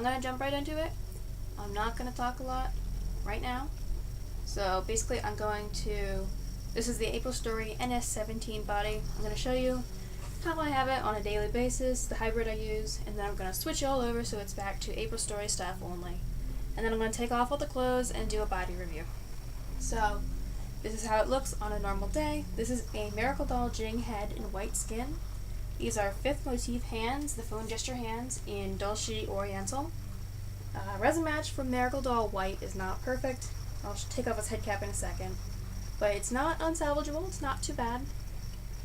I'm going to jump right into it. I'm not going to talk a lot right now. So basically this is the April Story NS17 body. I'm going to show you how I have it on a daily basis, the hybrid I use, and then I'm going to switch it all over so it's back to April Story stuff only. And then I'm going to take off all the clothes and do a body review. So this is how it looks on a normal day. This is a Miracle Doll Jing head in white skin. These are 5th motif hands, the phone gesture hands, in Doll Sheet Oriental. Resin match for Miracle Doll white is not perfect. I'll take off his head cap in a second. But it's not unsalvageable, it's not too bad.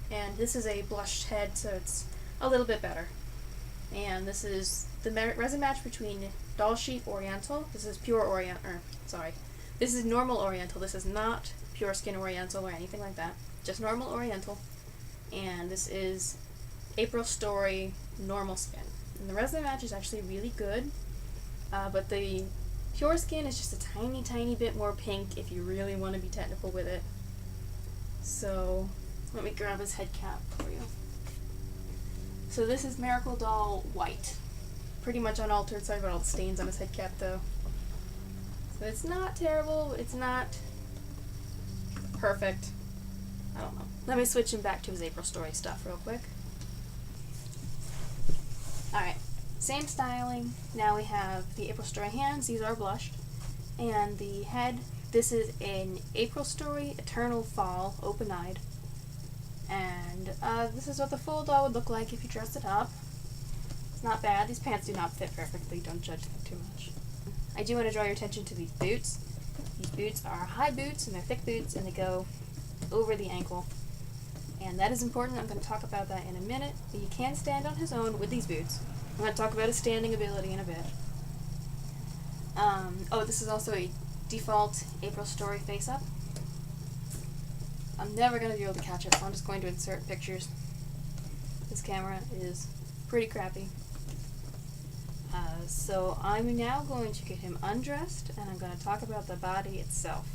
And this is a blushed head, so it's a little bit better. And this is the resin match between Doll Sheet Oriental. This is pure this is normal Oriental. This is not pure skin Oriental or anything like that. Just normal Oriental. And this is April Story normal skin. And the resin match is actually really good. But the pure skin is just a tiny, tiny bit more pink if you really want to be technical with it. So let me grab his head cap for you. So this is Miracle Doll white. Pretty much unaltered. Sorry about all the stains on his head cap though. So it's not terrible, it's not perfect. I don't know. Let me switch him back to his April Story stuff real quick. Alright, same styling. Now we have the April Story hands, these are blushed. And the head, this is an April Story Eternal Fall, open-eyed. And this is what the full doll would look like if you dressed it up. It's not bad. These pants do not fit perfectly. Don't judge them too much. I do want to draw your attention to these boots. These boots are high boots, and they're thick boots, and they go over the ankle. And that is important. I'm going to talk about that in a minute. But you can stand on his own with these boots. I'm going to talk about his standing ability in a bit. This is also a default April Story face-up. I'm never going to be able to catch it, so I'm just going to insert pictures. This camera is pretty crappy. So I'm now going to get him undressed, and I'm going to talk about the body itself.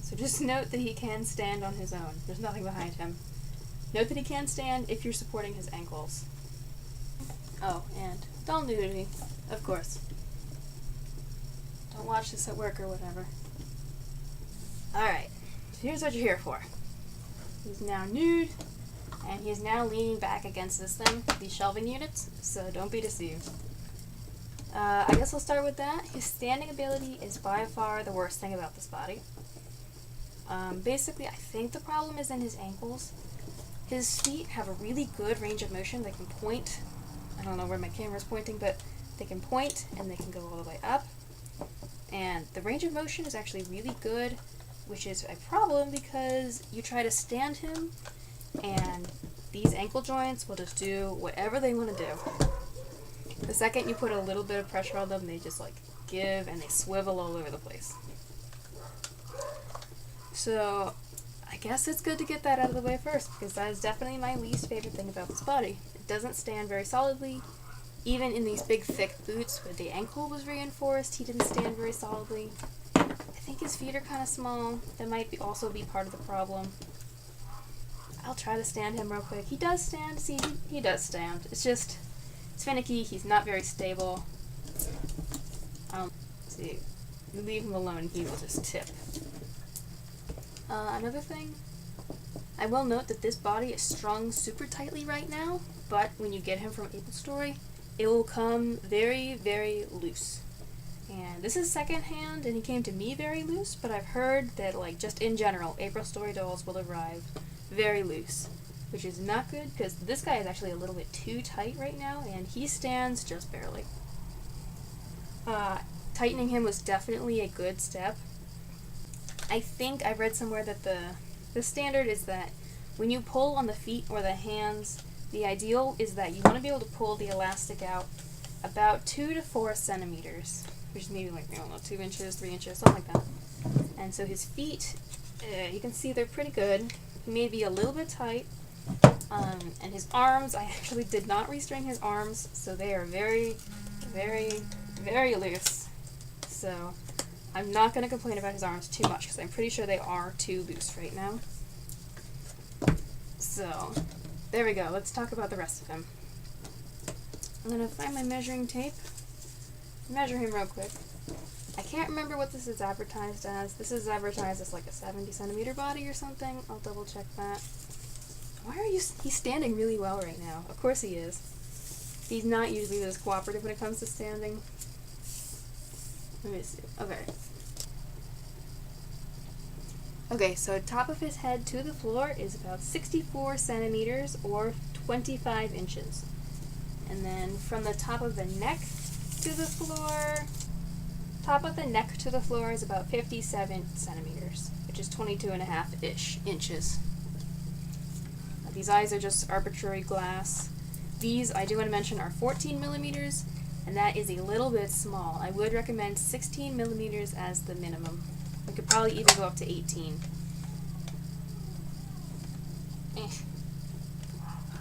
So just note that he can stand on his own. There's nothing behind him. Note that he can stand if you're supporting his ankles. Oh, and doll nudity, of course. Don't watch this at work or whatever. Alright, so here's what you're here for. He's now nude, and he is now leaning back against this thing, these shelving units, so don't be deceived. I guess I'll start with that. His standing ability is by far the worst thing about this body. Basically, I think the problem is in his ankles. His feet have a really good range of motion. They can point. I don't know where my camera's pointing, but they can point, and they can go all the way up. And the range of motion is actually really good, which is a problem because you try to stand him, and these ankle joints will just do whatever they want to do. The second you put a little bit of pressure on them, they just like give and they swivel all over the place. So I guess it's good to get that out of the way first, because that is definitely my least favorite thing about this body. It doesn't stand very solidly. Even in these big thick boots where the ankle was reinforced, he didn't stand very solidly. I think his feet are kind of small. That might also be part of the problem. I'll try to stand him real quick. He does stand. See, he does stand. It's finicky. He's not very stable. See, you leave him alone, he will just tip. Another thing, I will note that this body is strung super tightly right now, but when you get him from April Story, it will come very, very loose. And this is secondhand, and he came to me very loose, but I've heard that, like, just in general, April Story dolls will arrive very loose, which is not good, because this guy is actually a little bit too tight right now, and he stands just barely. Tightening him was definitely a good step. I think I read somewhere that the standard is that when you pull on the feet or the hands, the ideal is that you want to be able to pull the elastic out about 2 to 4 centimeters, which is maybe like, I don't know, 2 inches, 3 inches, something like that. And so his feet, you can see they're pretty good. He may be a little bit tight. And his arms, I actually did not restring his arms, so they are very, very, very loose. So I'm not going to complain about his arms too much, because I'm pretty sure they are too loose right now. So, there we go. Let's talk about the rest of him. I'm going to find my measuring tape. measure him real quick. I can't remember what this is advertised as. This is advertised as like a 70 centimeter body or something. I'll double check that. Why are you? He's standing really well right now. Of course he is. He's not usually this cooperative when it comes to standing. Let me see. Okay. Okay, so top of his head to the floor is about 64 centimeters or 25 inches. And then from the top of the neck to the floor, top of the neck to the floor is about 57 centimeters, which is 22.5-ish inches. These eyes are just arbitrary glass. These, I do want to mention, are 14 millimeters, and that is a little bit small. I would recommend 16 millimeters as the minimum. We could probably even go up to 18. I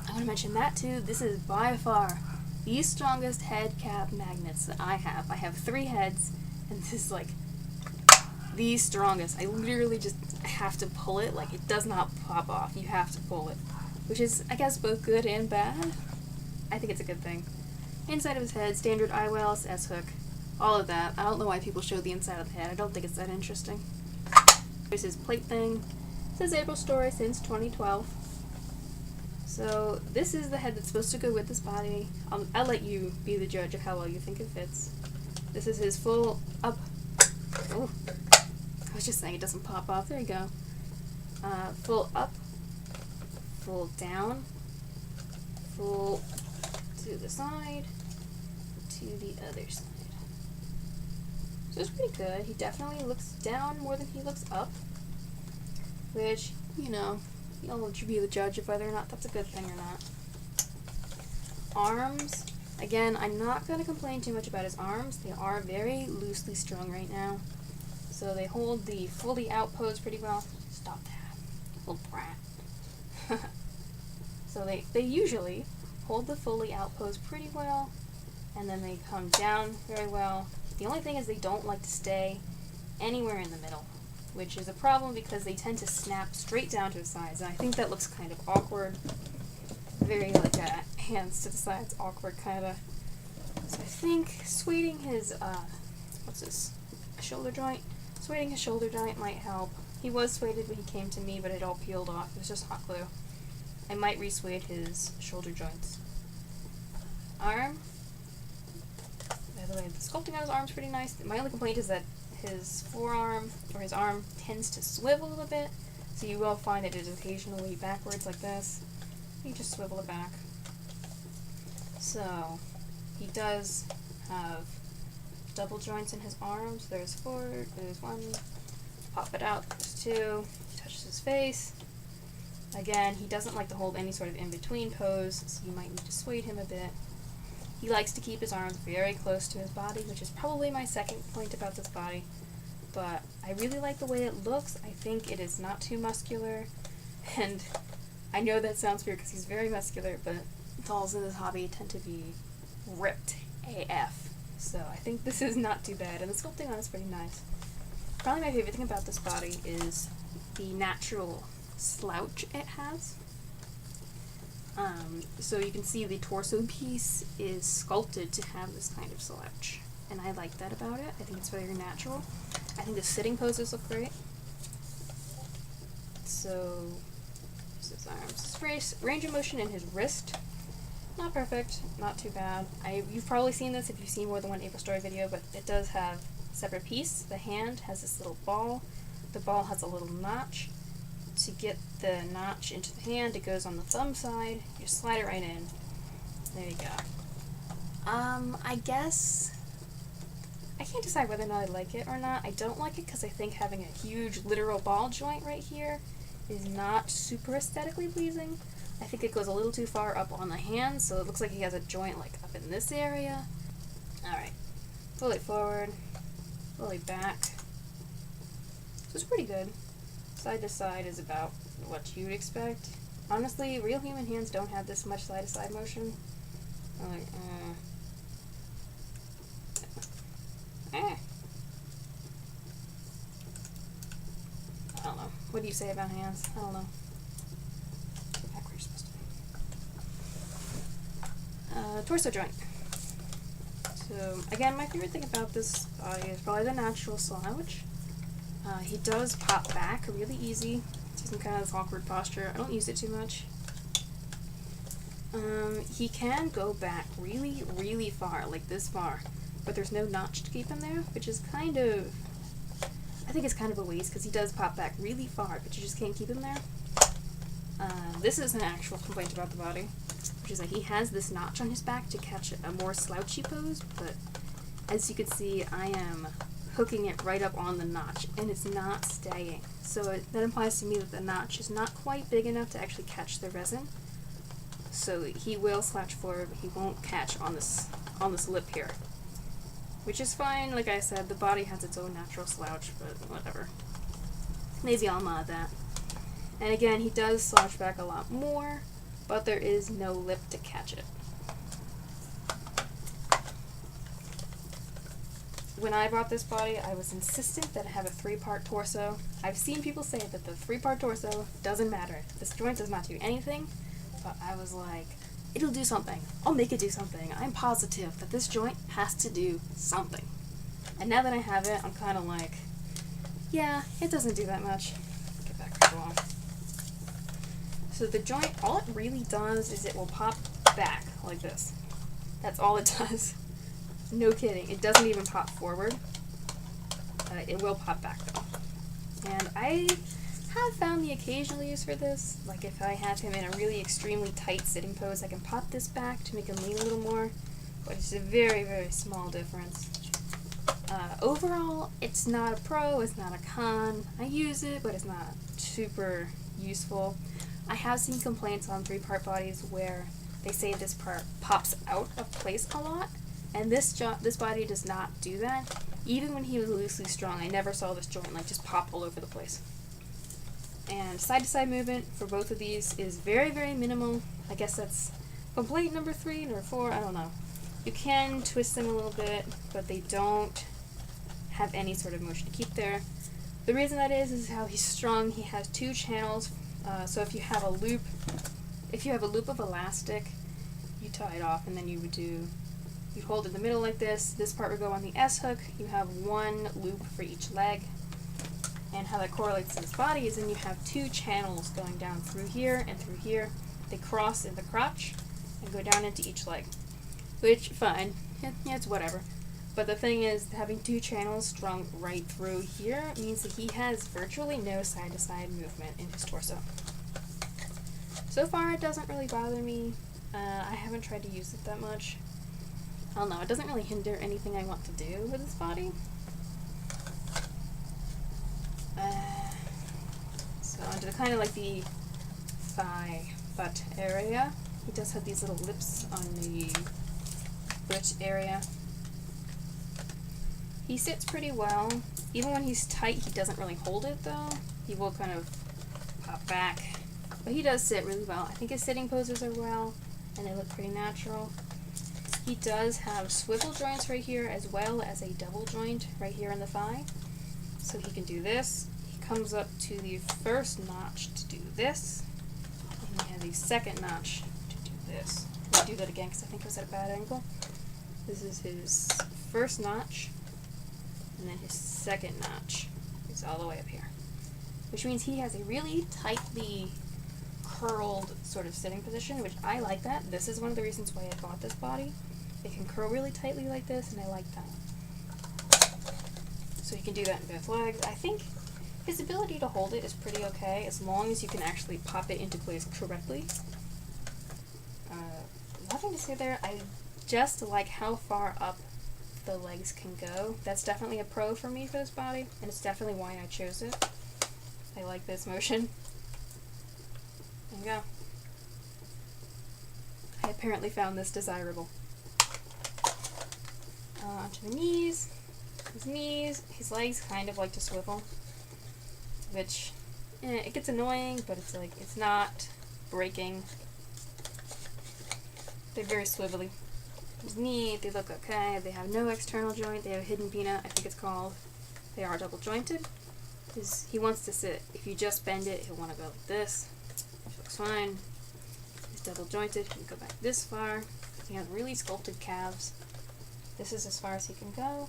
want to mention that too. This is by far the strongest head cap magnets that I have. I have 3 heads, and this is like the strongest. I literally just have to pull it. Like, it does not pop off. You have to pull it, which is, I guess, both good and bad. I think it's a good thing. Inside of his head, standard eyewells, S-hook, all of that. I don't know why people show the inside of the head. I don't think it's that interesting. Here's his plate thing. It says April Story since 2012. So this is the head that's supposed to go with this body. I'll let you be the judge of how well you think it fits. This is his full up. Oh, I was just saying it doesn't pop off. There you go. Full up, full down, full to the side, to the other side. So it's pretty good. He definitely looks down more than he looks up, which, you know, I'll let you be the judge of whether or not that's a good thing or not. Arms. Again, I'm not going to complain too much about his arms. They are very loosely strung right now. So they hold the fully out pose pretty well. Stop that. Little brat. So they usually hold the fully out pose pretty well, and then they come down very well. The only thing is they don't like to stay anywhere in the middle, which is a problem because they tend to snap straight down to the sides, and I think that looks kind of awkward. Very like hands to the sides, awkward kind of. So I think sueding his what's this? Shoulder joint. Sueding his shoulder joint might help. He was sueded when he came to me, but it all peeled off. It was just hot glue. I might re-suede his shoulder joints. Arm. By the way, the sculpting on his arm is pretty nice. My only complaint is that his forearm, or his arm, tends to swivel a bit, so you will find it is occasionally backwards like this. You just swivel it back. So, he does have double joints in his arms. There's 4, there's 1, pop it out, there's 2, touches his face. Again, he doesn't like to hold any sort of in-between pose, so you might need to suede him a bit. He likes to keep his arms very close to his body, which is probably my second point about this body. But I really like the way it looks. I think it is not too muscular, and I know that sounds weird because he's very muscular, but dolls in this hobby tend to be ripped AF. So I think this is not too bad, and the sculpting on it is pretty nice. Probably my favorite thing about this body is the natural slouch it has. So you can see the torso piece is sculpted to have this kind of slouch, and I like that about it. I think it's very natural. I think the sitting poses look great. So, his arms. His range of motion in his wrist, not perfect, not too bad. You've probably seen this if you've seen more than one April Story video, but it does have a separate piece. The hand has this little ball. The ball has a little notch. To get the notch into the hand, it goes on the thumb side. You slide it right in. There you go. I guess I can't decide whether or not I like it or not. I don't like it because I think having a huge literal ball joint right here is not super aesthetically pleasing. I think it goes a little too far up on the hand, so it looks like he has a joint like up in this area. Alright. Fully forward, fully back. So it's pretty good. Side to side is about what you'd expect. Honestly, real human hands don't have this much side to side motion. I'm like, I don't know. What do you say about hands? I don't know. Get back where you're supposed to be. Torso joint. So again, my favorite thing about this body is probably the natural slouch. He does pop back really easy. He's in kind of this awkward posture. I don't use it too much. He can go back really, really far, like this far, but there's no notch to keep him there, which is kind of, I think it's kind of a waste because he does pop back really far, but you just can't keep him there. This is an actual complaint about the body, which is that he has this notch on his back to catch a more slouchy pose, but as you can see, I am hooking it right up on the notch, and it's not staying. So that implies to me that the notch is not quite big enough to actually catch the resin. So he will slouch forward, but he won't catch on this lip here. Which is fine, like I said, the body has its own natural slouch, but whatever. Maybe I'll mod that. And again, he does slouch back a lot more, but there is no lip to catch it. When I bought this body, I was insistent that it have a 3-part torso. I've seen people say that the 3-part torso doesn't matter. This joint does not do anything, but I was like, it'll do something. I'll make it do something. I'm positive that this joint has to do something. And now that I have it, I'm kind of like, yeah, it doesn't do that much. Get back along. So the joint, all it really does is it will pop back like this. That's all it does. No kidding. It doesn't even pop forward. It will pop back though. And I have found the occasional use for this. Like if I have him in a really extremely tight sitting pose, I can pop this back to make him lean a little more. But it's a very, very small difference. Overall, it's not a pro, it's not a con. I use it, but it's not super useful. I have seen complaints on 3-part bodies where they say this part pops out of place a lot, and this body does not do that. Even when he was loosely strung, I never saw this joint like just pop all over the place. And side-to-side movement for both of these is very, very minimal. I guess that's complaint number 3 or 4, I don't know. You can twist them a little bit, but they don't have any sort of motion to keep there. The reason that is how he's strung. He has 2 channels. So if you have a loop of elastic, you tie it off, and then you hold it in the middle like this. This part would go on the S hook. You have 1 loop for each leg. And how that correlates to his body is then you have 2 channels going down through here and through here. They cross in the crotch and go down into each leg. Which, fine. Yeah, it's whatever. But the thing is, having 2 channels strung right through here means that he has virtually no side-to-side movement in his torso. So far, it doesn't really bother me. I haven't tried to use it that much. I don't know, it doesn't really hinder anything I want to do with his body. So onto the kind of like the thigh butt area. He does have these little lips on the butt area. He sits pretty well. Even when he's tight, he doesn't really hold it though. He will kind of pop back. But he does sit really well. I think his sitting poses are well, and they look pretty natural. He does have swivel joints right here, as well as a double joint right here in the thigh. So he can do this. He comes up to the first notch to do this. And he has a second notch to do this. Let me do that again because I think it was at a bad angle. This is his first notch. And then his second notch is all the way up here. Which means he has a really tightly curled sort of sitting position, which I like that. This is one of the reasons why I bought this body. It can curl really tightly like this, and I like that. So you can do that in both legs. I think his ability to hold it is pretty okay, as long as you can actually pop it into place correctly. Nothing to say there. I just like how far up the legs can go. That's definitely a pro for me for this body, and it's definitely why I chose it. I like this motion. There you go. I apparently found this desirable. Onto the knees. His legs kind of like to swivel, which it gets annoying, but it's like it's not breaking. They're very swivelly. His knee, they look okay. They have no external joint. They have a hidden peanut, I think it's called. They are double jointed. He wants to sit. If you just bend it, he'll want to go like this. Which looks fine. He's double jointed. He can go back this far. He has really sculpted calves. this is as far as he can go.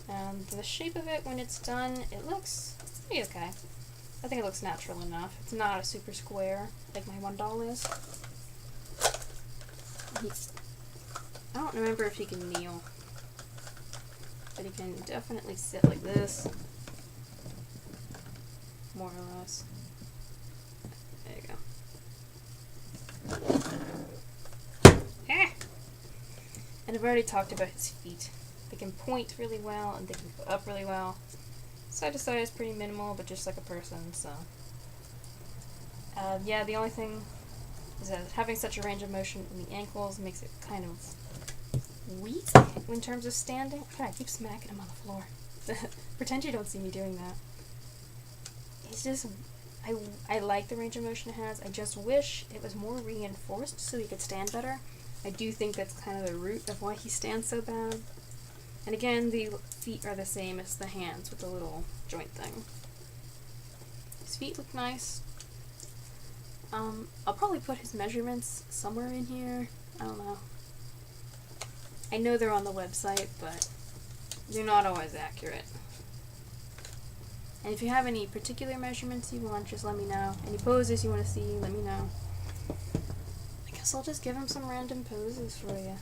And the shape of it, when it's done, it looks pretty okay. I think it looks natural enough. It's not a super square like my one doll is. I don't remember if he can kneel, but he can definitely sit like this, more or less. There you go. Ah! And I've already talked about his feet. They can point really well and they can go up really well. Side to side is pretty minimal, but just like a person, so. Yeah, the only thing is that having such a range of motion in the ankles makes it kind of weak in terms of standing. God, I keep smacking him on the floor. Pretend you don't see me doing that. It's just, I like the range of motion it has. I just wish it was more reinforced so he could stand better. I do think that's kind of the root of why he stands so bad. And again, the feet are the same as the hands with the little joint thing. His feet look nice. I'll probably put his measurements somewhere in here. I don't know. I know they're on the website, but they're not always accurate. And if you have any particular measurements you want, just let me know. Any poses you want to see, let me know. I guess I'll just give him some random poses for you.